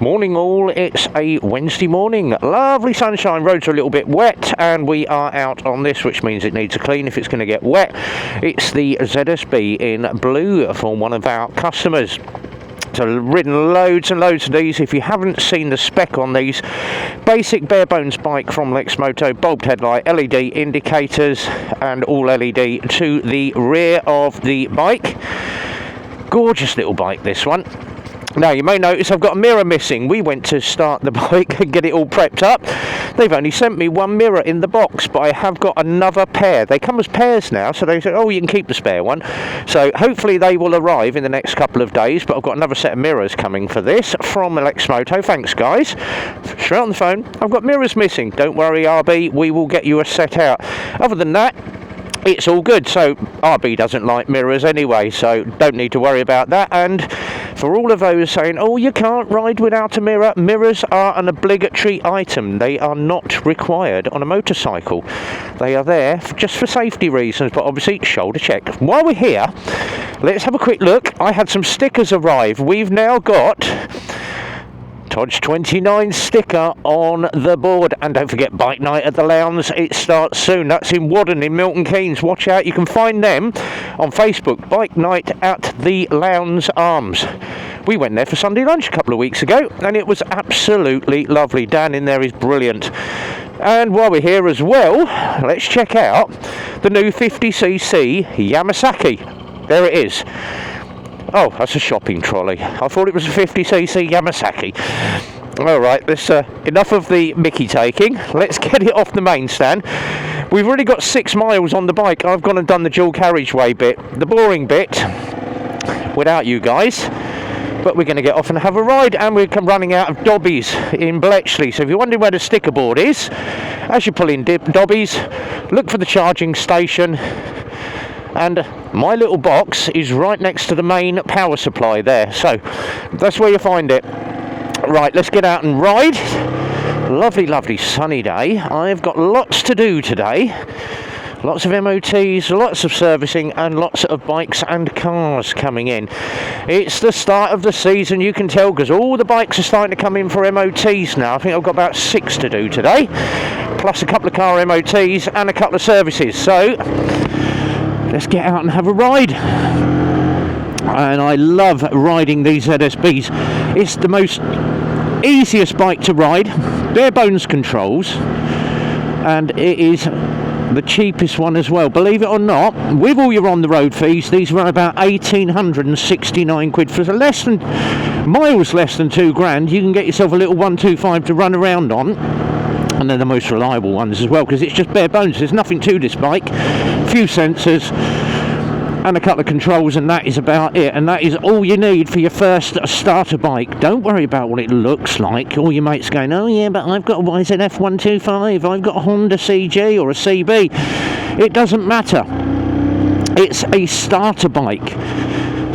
Morning all, it's a Wednesday morning, lovely sunshine, roads are a little bit wet and we are out on this, which means it needs a clean if it's going to get wet. It's the ZSB in blue for one of our customers. So ridden loads and loads of these. If you haven't seen the spec on these, basic bare bones bike from Lexmoto, bulbed headlight, LED indicators and all LED to the rear of the bike. Gorgeous little bike this one. Now you may notice I've got a mirror missing. We went to start the bike and get it all prepped up. They've only sent me one mirror in the box, but I have got another pair. They come as pairs now, so they said, oh, you can keep the spare one. So hopefully they will arrive in the next couple of days, but I've got another set of mirrors coming for this from Lexmoto. Thanks guys. Straight on the phone, I've got mirrors missing. Don't worry RB, we will get you a set out. Other than that, it's all good. So RB doesn't like mirrors anyway, so don't need to worry about that. And for all of those saying, oh, you can't ride without a mirror, mirrors are an obligatory item. They are not required on a motorcycle. They are there just for safety reasons, but obviously shoulder check. While we're here, let's have a quick look. I had some stickers arrive. We've now got Todge 29 sticker on the board, and don't forget bike night at the Lounge, it starts soon. That's in Wadden in Milton Keynes. Watch out, you can find them on Facebook. Bike night at the Lounge Arms. We went there for Sunday lunch a couple of weeks ago and it was absolutely lovely. Dan in there is brilliant. And while we're here as well, let's check out the new 50cc Yamasaki. There it is. Oh, that's a shopping trolley. I thought it was a 50cc Yamasaki. Alright, let's enough of the Mickey taking. Let's get it off the main stand. We've already got 6 miles on the bike. I've gone and done the dual carriageway bit, the boring bit, without you guys. But we're going to get off and have a ride, and we're running out of Dobbies in Bletchley. So if you're wondering where the sticker board is, as you pull in Dobbies, look for the charging station. And my little box is right next to the main power supply there, so that's where you find it. Right, let's get out and ride. Lovely, lovely sunny day. I've got lots to do today. Lots of MOTs, lots of servicing and lots of bikes and cars coming in. It's the start of the season, you can tell, because all the bikes are starting to come in for MOTs now. I think I've got about 6 to do today, plus a couple of car MOTs and a couple of services. So let's get out and have a ride. And I love riding these ZSBs. It's the most easiest bike to ride, bare bones controls, and it is the cheapest one as well. Believe it or not, with all your on the road fees, these run about 1,869 quid for less than miles, less than 2 grand. You can get yourself a little 125 to run around on. And they're the most reliable ones as well, because it's just bare bones. There's nothing to this bike. A few sensors and a couple of controls, and that is about it. And that is all you need for your first starter bike. Don't worry about what it looks like. All your mates going, oh yeah, but I've got a YZF 125, I've got a Honda CG or a CB. It doesn't matter. It's a starter bike.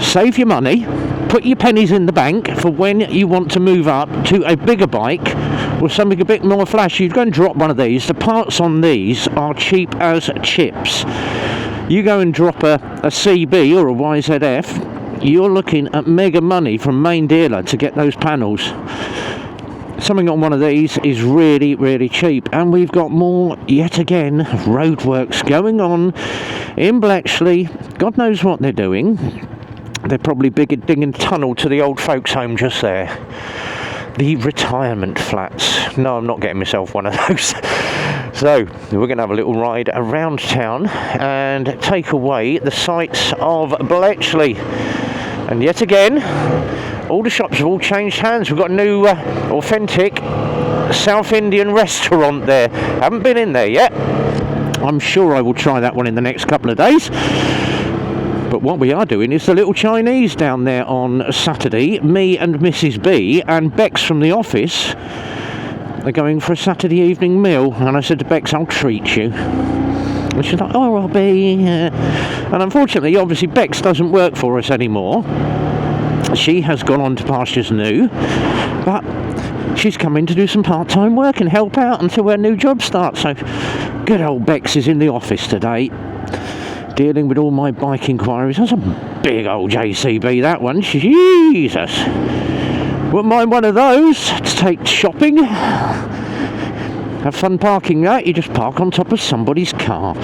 Save your money, put your pennies in the bank for when you want to move up to a bigger bike or something a bit more flashy. You'd go and drop one of these. The parts on these are cheap as chips. You go and drop a CB or a YZF, you're looking at mega money from main dealer to get those panels. Something on one of these is really, really cheap. And we've got more, yet again, roadworks going on in Bletchley. God knows what they're doing. They're probably digging a tunnel to the old folks' home just there. The retirement flats. No, I'm not getting myself one of those. So, we're going to have a little ride around town and take away the sights of Bletchley. And yet again, all the shops have all changed hands. We've got a new authentic South Indian restaurant there. Haven't been in there yet. I'm sure I will try that one in the next couple of days. But what we are doing is the little Chinese down there on Saturday. Me and Mrs. B and Bex from the office are going for a Saturday evening meal. And I said to Bex, I'll treat you. And she's like, oh, I'll be... And unfortunately, obviously, Bex doesn't work for us anymore. She has gone on to pastures new. But she's come in to do some part-time work and help out until her new job starts. So good old Bex is in the office today, dealing with all my bike inquiries. That's a big old JCB, that one. Jesus. Wouldn't mind one of those to take shopping. Have fun parking that. You just park on top of somebody's car.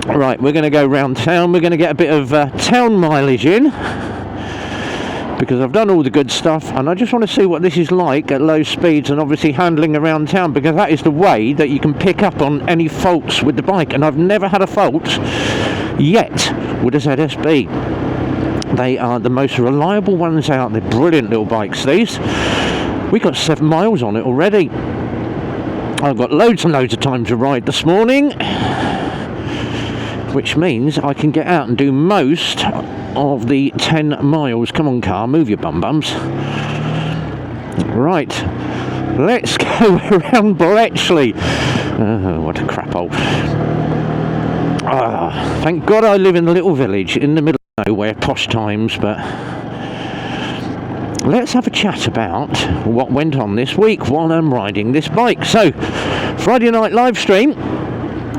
Right, we're going to go round town. We're going to get a bit of town mileage in, because I've done all the good stuff and I just want to see what this is like at low speeds and obviously handling around town, because that is the way that you can pick up on any faults with the bike, and I've never had a fault yet with a ZSB. They are the most reliable ones out. They're brilliant little bikes, these. We got 7 miles on it already. I've got loads and loads of time to ride this morning, which means I can get out and do most of the 10 miles. Come on, car, move your bum-bums. Right, let's go around Bletchley. Oh, what a crap hole. Thank God I live in a little village in the middle of nowhere, posh times, but let's have a chat about what went on this week while I'm riding this bike. So, Friday night live stream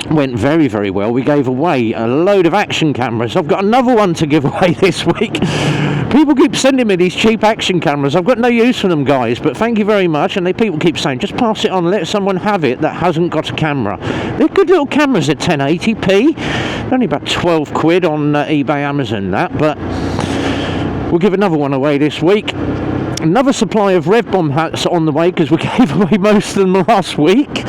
went very, very well. We gave away a load of action cameras. I've got another one to give away this week. People keep sending me these cheap action cameras. I've got no use for them, guys, but thank you very much. And people keep saying, just pass it on, let someone have it that hasn't got a camera. They're good little cameras at 1080p. They're only about 12 quid on eBay, Amazon, that, but we'll give another one away this week. Another supply of Rev Bomb hats on the way, because we gave away most of them last week.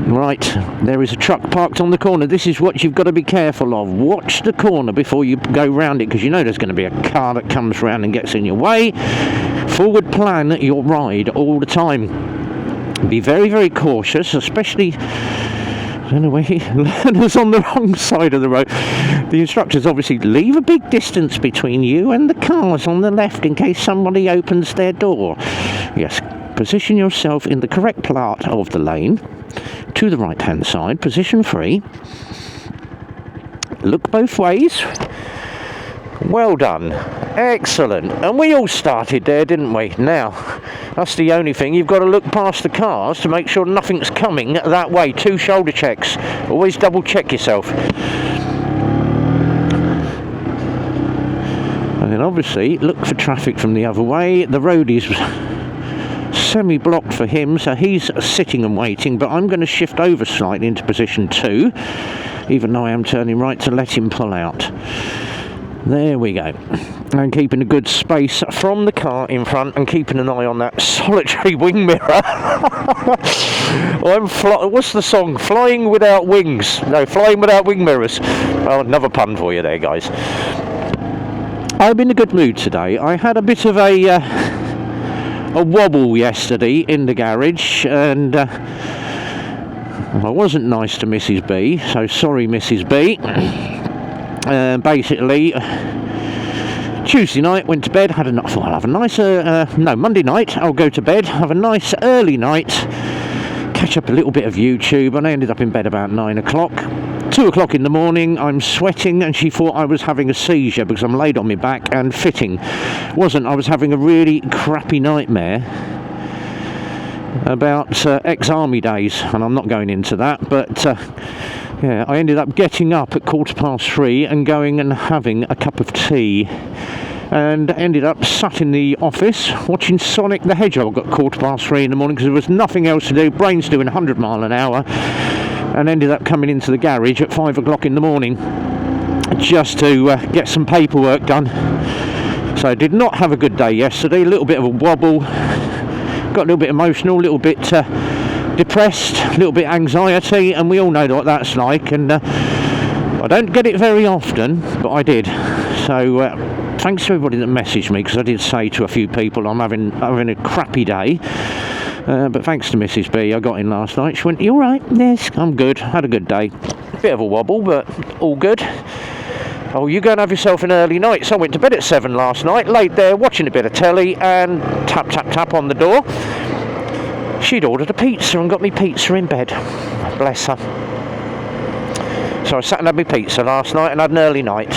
Right, there is a truck parked on the corner. This is what you've got to be careful of. Watch the corner before you go round it, because you know there's going to be a car that comes round and gets in your way. Forward plan your ride all the time. Be very, very cautious, especially anyway, learners on the wrong side of the road. The instructors obviously leave a big distance between you and the cars on the left in case somebody opens their door. Yes, position yourself in the correct part of the lane to the right hand side, position free, look both ways. Well done, excellent. And we all started there, didn't we? Now that's the only thing, you've got to look past the cars to make sure nothing's coming that way. 2 shoulder checks, always double check yourself. And then obviously look for traffic from the other way. The road is semi-blocked for him, so he's sitting and waiting, but I'm going to shift over slightly into position 2, even though I am turning right to let him pull out. There we go. And keeping a good space from the car in front and keeping an eye on that solitary wing mirror. What's the song? Flying without wings. No, flying without wing mirrors. Oh, another pun for you there, guys. I'm in a good mood today. I had a bit of a wobble yesterday in the garage, and I wasn't nice to Mrs. B, so sorry Mrs. B. Basically, Tuesday night went to bed, had a nice Monday night I'll go to bed, have a nice early night, catch up a little bit of YouTube, and I ended up in bed about 9 o'clock. 2 o'clock in the morning, I'm sweating, and she thought I was having a seizure because I'm laid on my back and fitting. Wasn't. I was having a really crappy nightmare about ex-army days, and I'm not going into that, but yeah, I ended up getting up at 3:15 and going and having a cup of tea, and ended up sat in the office watching Sonic the Hedgehog at 3:15 in the morning because there was nothing else to do, brains doing 100 mile an hour, and ended up coming into the garage at 5 o'clock in the morning just to get some paperwork done. So I did not have a good day yesterday, a little bit of a wobble, got a little bit emotional, a little bit depressed, a little bit anxiety, and we all know what that's like, and I don't get it very often, but I did. So thanks to everybody that messaged me, because I did say to a few people I'm having a crappy day. But thanks to Mrs. B, I got in last night. She went, "You all right?" "Yes, I'm good. Had a good day." Bit of a wobble, but all good. "Oh, you go and have yourself an early night." So I went to bed at 7 last night, laid there watching a bit of telly, and tap, tap, tap on the door. She'd ordered a pizza and got me pizza in bed. Bless her. So I sat and had my pizza last night and had an early night.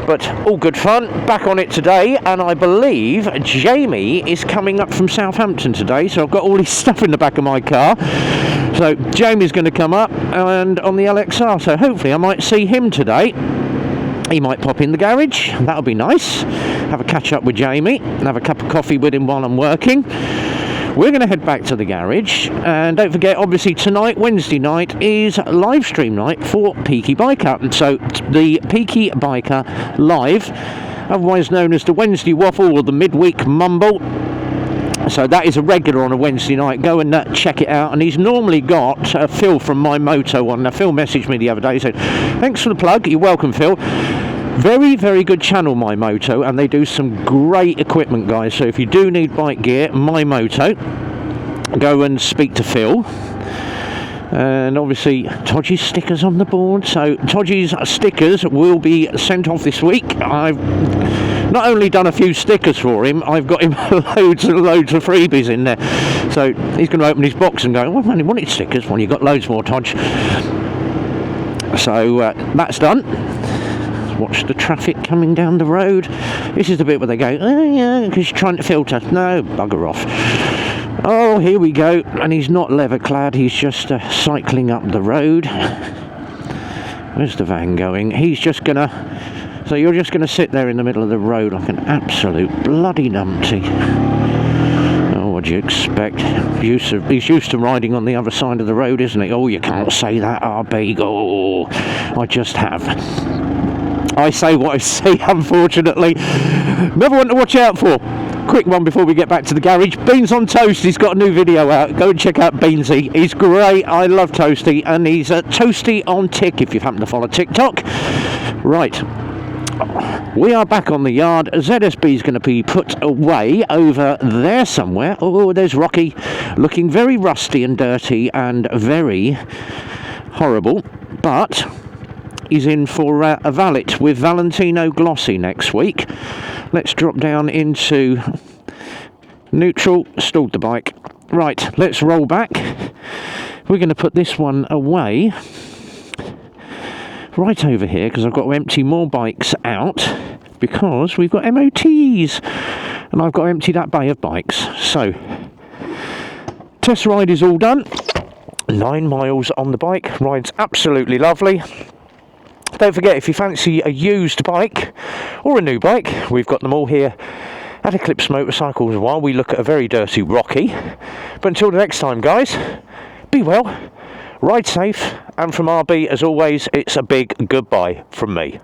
But all good fun, back on it today, and I believe Jamie is coming up from Southampton today, so I've got all his stuff in the back of my car. So Jamie's going to come up and on the LXR, so hopefully I might see him today. He might pop in the garage, that'll be nice. have a catch up with Jamie and have a cup of coffee with him while I'm working. We're going to head back to the garage, and don't forget, obviously tonight, Wednesday night, is live stream night for Peaky Biker. And so the Peaky Biker Live, otherwise known as the Wednesday Waffle or the Midweek Mumble. So that is a regular on a Wednesday night. Go and check it out. And he's normally got Phil from My Moto on. Now, Phil messaged me the other day. He said, thanks for the plug. You're welcome, Phil. Very, very good channel, My Moto, and they do some great equipment, guys. So if you do need bike gear, My Moto, go and speak to Phil. And obviously, Todgy's stickers on the board. So Todgy's stickers will be sent off this week. I've not only done a few stickers for him, I've got him loads and loads of freebies in there. So he's going to open his box and go, well, I only wanted stickers. Well, you've got loads more, Todge. So that's done. Watch the traffic coming down the road. This is the bit where they go, oh yeah, because you're trying to filter. No, bugger off. Oh, here we go. And he's not leather clad, he's just cycling up the road. Where's the van going? He's just gonna, so you're just gonna sit there in the middle of the road like an absolute bloody numpty. Oh, what do you expect? He's used to riding on the other side of the road, isn't he? Oh, you can't say that, RB. Oh, I just have. I say what I say, unfortunately. Another one to watch out for. Quick one before we get back to the garage. Beans on Toast, he's got a new video out. Go and check out Beansy. He's great. I love Toasty. And he's Toasty on Tick, if you happen to follow TikTok. Right. We are back on the yard. ZSB is going to be put away over there somewhere. Oh, there's Rocky. Looking very rusty and dirty and very horrible. But he's in for a valet with Valentino Glossi next week. Let's drop down into neutral, stalled the bike. Right, let's roll back. We're going to put this one away right over here because I've got to empty more bikes out because we've got MOTs and I've got to empty that bay of bikes. So, test ride is all done. 9 miles on the bike. Ride's absolutely lovely. Don't forget, if you fancy a used bike or a new bike, we've got them all here at Eclipse Motorcycles while we look at a very dirty Rocky. But until the next time, guys, be well, ride safe, and from RB, as always, it's a big goodbye from me.